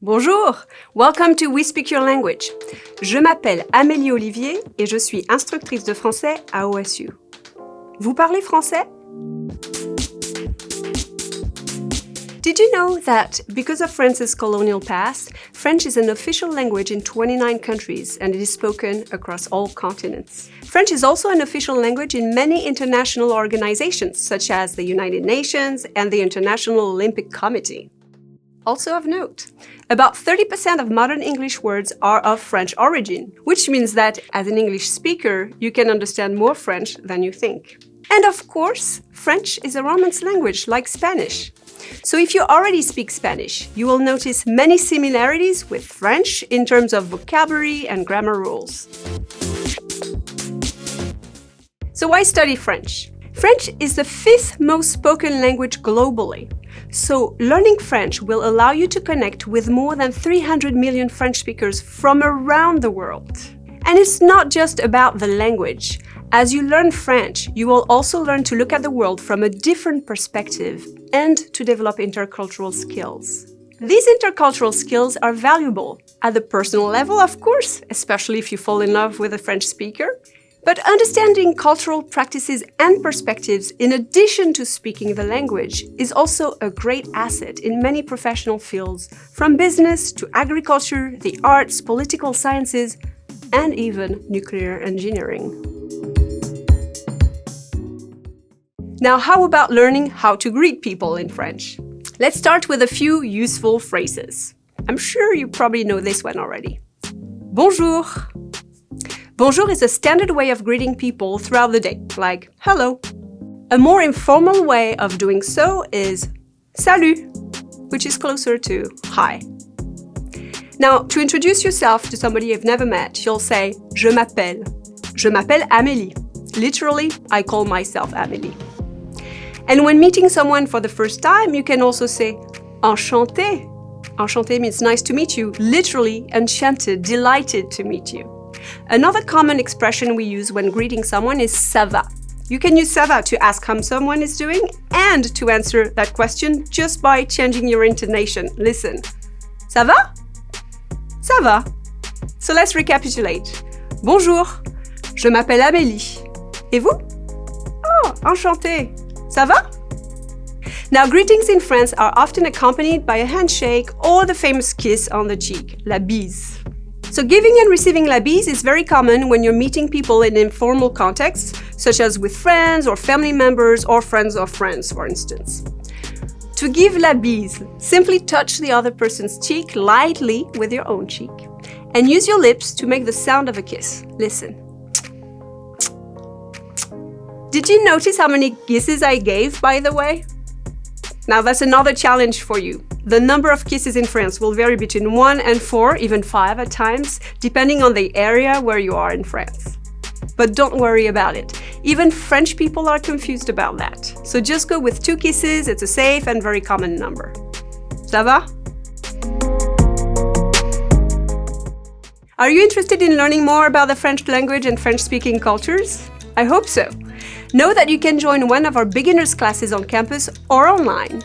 Bonjour! Welcome to We Speak Your Language. Je m'appelle Amélie Olivier et je suis instructrice de français à wsyl. Vous parlez français? Did you know that because of France's colonial past, French is an official language in 29 countries and it is spoken across all continents? French is also an official language in many international organizations, such as the United Nations and the International Olympic Committee. Also of note, about 30% of modern English words are of French origin, which means that as an English speaker, you can understand more French than you think. And of course, French is a Romance language like Spanish. So if you already speak Spanish, you will notice many similarities with French in terms of vocabulary and grammar rules. So why study French? French is the 5th most spoken language globally. So learning French will allow you to connect with more than 300 million French speakers from around the world. And it's not just about the language. As you learn French, you will also learn to look at the world from a different perspective and to develop intercultural skills. These intercultural skills are valuable at the personal level, of course, especially if you fall in love with a French speaker. But understanding cultural practices and perspectives in addition to speaking the language is also a great asset in many professional fields, from business to agriculture, the arts, political sciences, and even nuclear engineering. Now, how about learning how to greet people in French? Let's start with a few useful phrases. I'm sure you probably know this one already. Bonjour. Bonjour is a standard way of greeting people throughout the day, like hello. A more informal way of doing so is salut, which is closer to hi. Now, to introduce yourself to somebody you've never met, you'll say je m'appelle. Je m'appelle Amélie. Literally, I call myself Amélie. And when meeting someone for the first time, you can also say enchanté. Enchanté means nice to meet you. Literally, enchanted, delighted to meet you. Another common expression we use when greeting someone is ça va. You can use ça va to ask how someone is doing and to answer that question just by changing your intonation. Listen. Ça va? Ça va. So let's recapitulate. Bonjour. Je m'appelle Amélie. Et vous? Oh, enchanté. Ça va? Now, greetings in France are often accompanied by a handshake or the famous kiss on the cheek, la bise. So giving and receiving la bise is very common when you're meeting people in informal contexts, such as with friends or family members or friends of friends, for instance. To give la bise, simply touch the other person's cheek lightly with your own cheek and use your lips to make the sound of a kiss. Listen. Did you notice how many kisses I gave, by the way? Now that's another challenge for you. The number of kisses in France will vary between 1 and 4, even 5 at times, depending on the area where you are in France. But don't worry about it. Even French people are confused about that. So just go with 2 kisses, it's a safe and very common number. Ça va? Are you interested in learning more about the French language and French-speaking cultures? I hope so. Know that you can join one of our beginners classes on campus or online.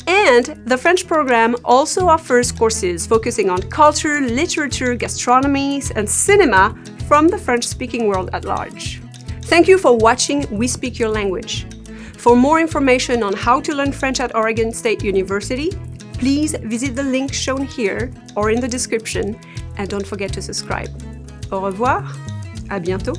And the French program also offers courses focusing on culture, literature, gastronomy, and cinema from the French-speaking world at large. Thank you for watching We Speak Your Language. For more information on how to learn French at Oregon State University, please visit the link shown here or in the description, and don't forget to subscribe. Au revoir, à bientôt.